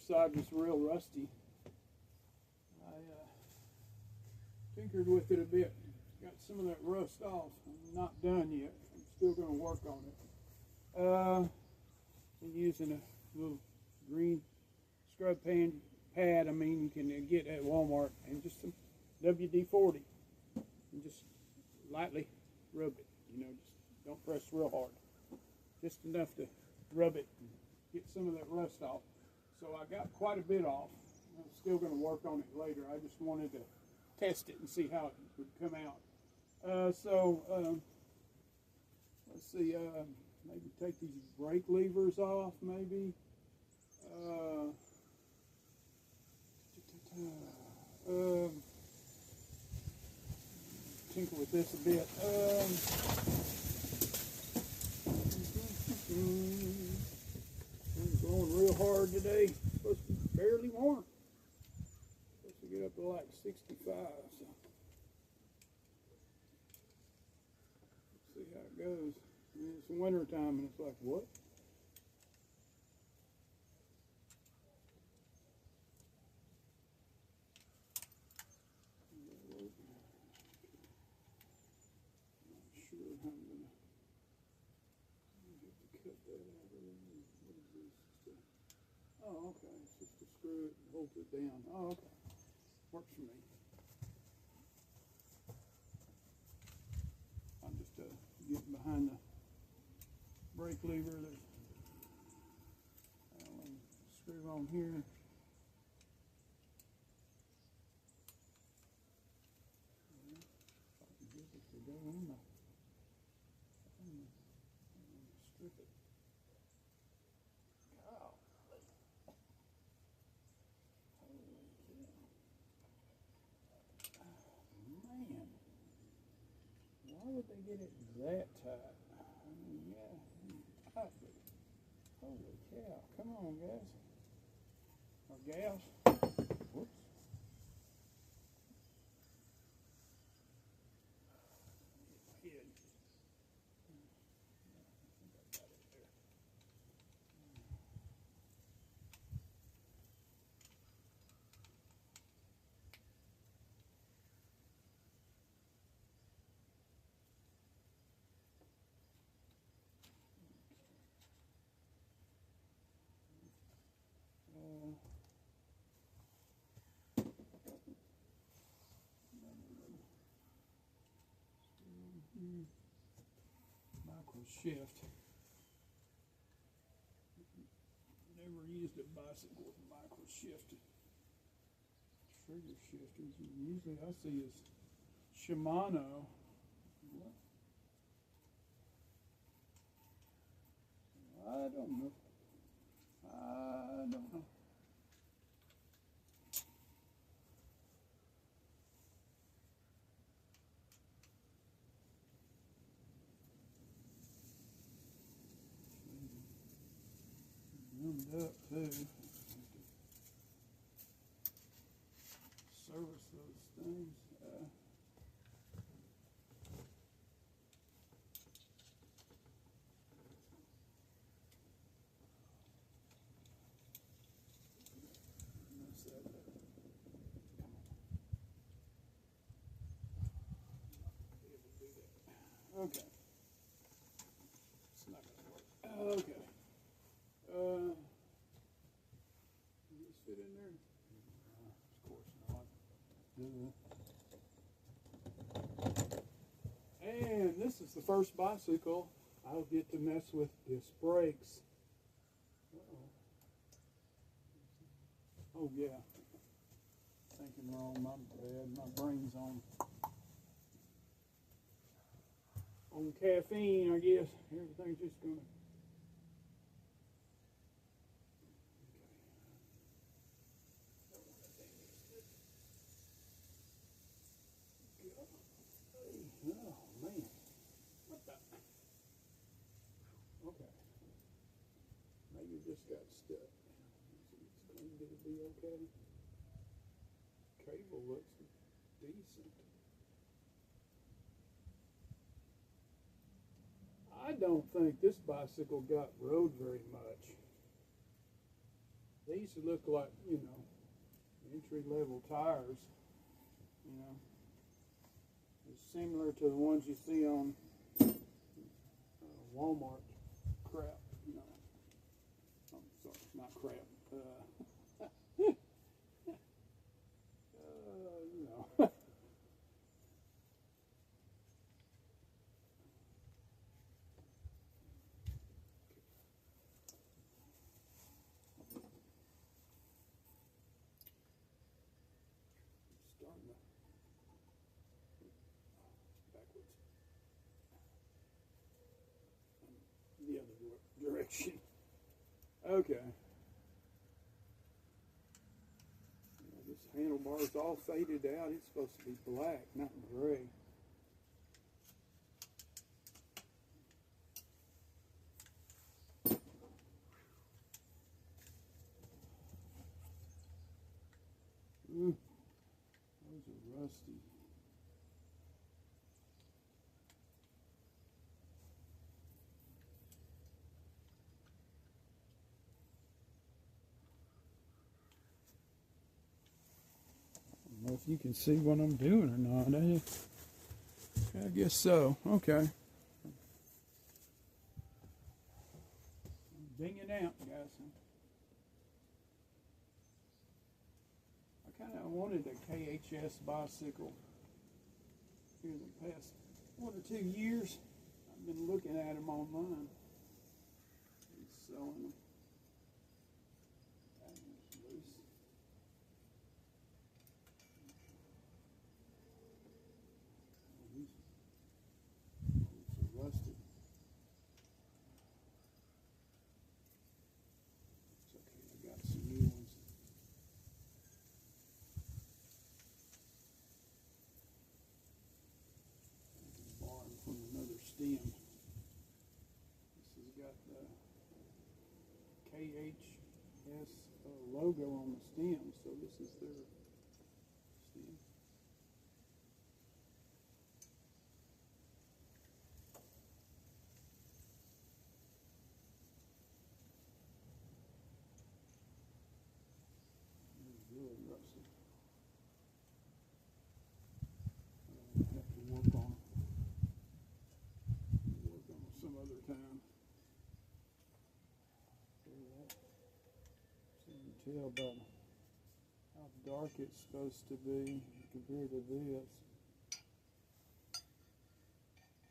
side was real rusty. I tinkered with it a bit. Got some of that rust off. I'm not done yet. I'm still going to work on it. Been using a little green scrub pad. I mean, you can get at Walmart, and just some WD-40, and just lightly rub it. You know, just don't press real hard. Just enough to rub it and get some of that rust off. So I got quite a bit off. I'm still going to work on it later. I just wanted to test it and see how it would come out. Let's see, maybe take these brake levers off, maybe. Tinker with this a bit. It's blowing real hard today. It's supposed to be barely warm. It's supposed to get up to like 65. So. Let's see how it goes. I mean, it's winter time and it's like, what? Oh, okay. It's just to screw it and hold it down. Oh, okay. Works for me. I'm just getting behind the brake lever. Screw on here. Strip it. Why would they get it that tight? I mean, yeah, tight, but holy cow. Come on, guys. Or gals. Whoops. Head. Micro shift. Never used a bicycle with micro shift. Trigger shifters. Usually I see is Shimano. What? I don't know. Warmed up too. Service those things. Okay. It's not going to work. Okay. Does this fit in there? Of course not. And this is the first bicycle I'll get to mess with disc brakes. Oh yeah. Thinking wrong, my bad. My brain's on caffeine, I guess. Everything's just gonna. Oh man, what the? Okay, maybe it just got stuck. It's cleaned. Did it be okay? Cable looks decent. I don't think this bicycle got rode very much. These look like, you know, entry-level tires, you know. It's similar to the ones you see on Walmart crap, you know. I'm sorry, not crap. You know. Starting to backwards. The other direction. Okay. This handlebar is all faded out. It's supposed to be black, not gray. Those are rusty. I don't know if you can see what I'm doing or not. I guess so. Okay. I'm dinging out, guys. I kind of wanted a KHS bicycle here in the past 1 or 2 years. I've been looking at them online. He's selling them. Loose. These are rusted. It's okay, I got some new ones. Borrowed from another stem. This has got the KHS logo on the stem, so this is their stem. It's really rusty. I have to work on them some other time. So you can tell by how dark it's supposed to be compared to this.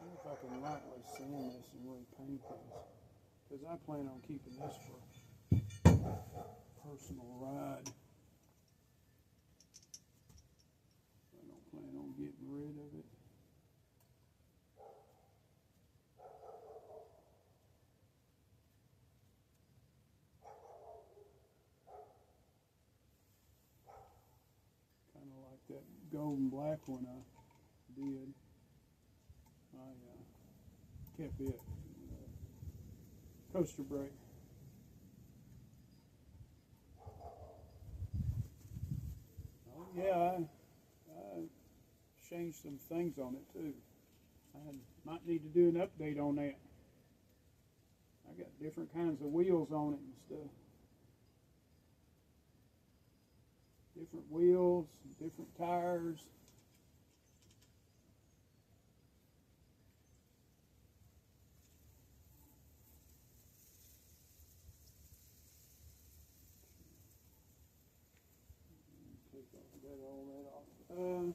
I wonder if I can lightly sand this and repaint this, because I plan on keeping this for personal ride. I don't plan on getting rid of it. Kind of like that golden black one I did. I kept it. Coaster brake. Oh yeah, I changed some things on it too. Might need to do an update on that. I got different kinds of wheels on it and stuff. Different wheels, different tires. Take all that off. Oh.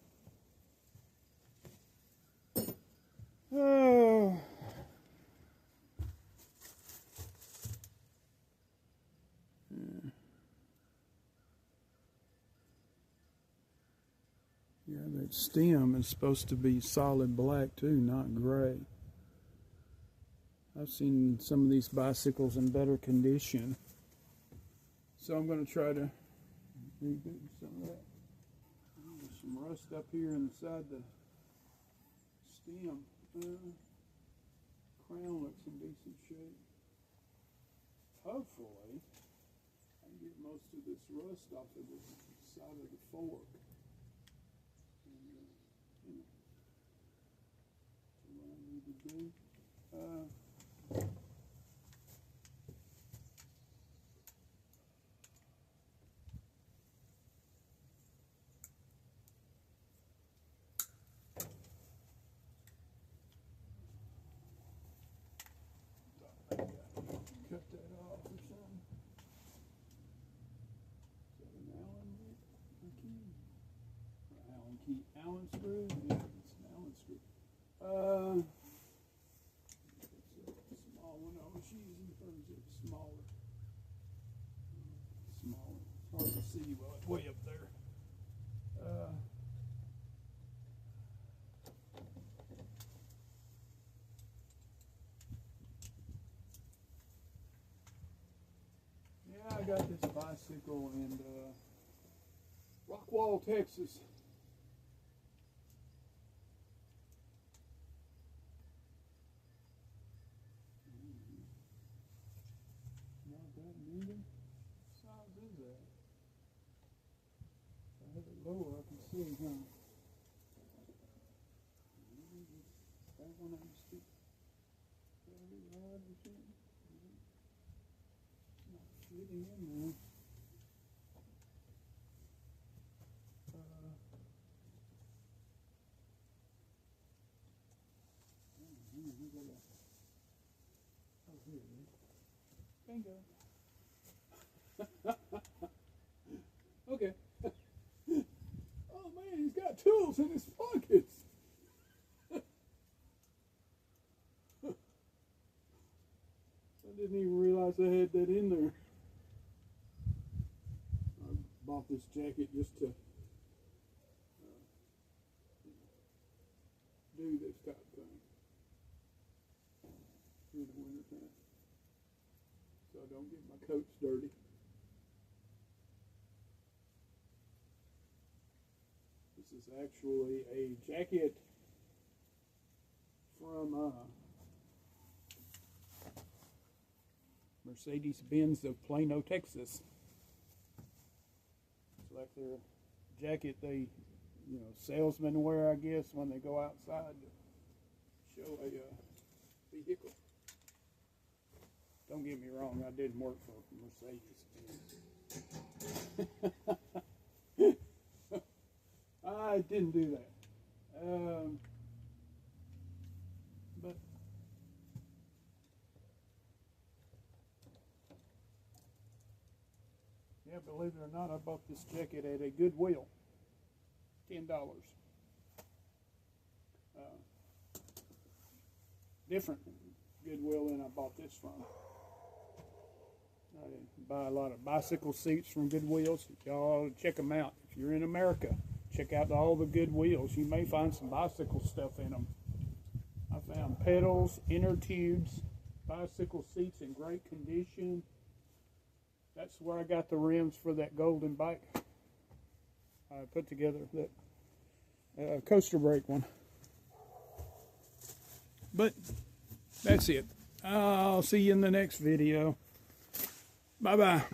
Yeah, that stem is supposed to be solid black too, not gray. I've seen some of these bicycles in better condition. So I'm going to try to redo some of that. There's some rust up here inside the stem. Crown looks in decent shape. Hopefully, I can get most of this rust off of the side of the fork. And, what I need to do. Allen screw. Yeah, it's an Allen screw. It's a small one I was using. Or is it smaller? Smaller. It's hard to see well, it's way up there. Yeah, I got this bicycle in Rockwall, Texas. Not that medium. What size is that? If I have it lower, I can see, huh? That one I used to very hard or something. Not fitting in there. Oh, here it is. Bingo. Okay. Oh man, he's got tools in his pockets. I didn't even realize I had that in there. I bought this jacket just to do this type of thing in the winter time, so I don't get my coats dirty. This is actually a jacket from Mercedes-Benz of Plano, Texas. It's like their jacket they, salesmen wear, I guess, when they go outside to show a vehicle. Don't get me wrong, I didn't work for Mercedes-Benz. I didn't do that. But yeah, believe it or not, I bought this jacket at a Goodwill. $10. Different Goodwill than I bought this from. I buy a lot of bicycle seats from Goodwills. Y'all ought to check them out. If you're in America, check out all the Goodwills. You may find some bicycle stuff in them. I found pedals, inner tubes, bicycle seats in great condition. That's where I got the rims for that golden bike I put together, that coaster brake one. But that's it. I'll see you in the next video. Bye-bye.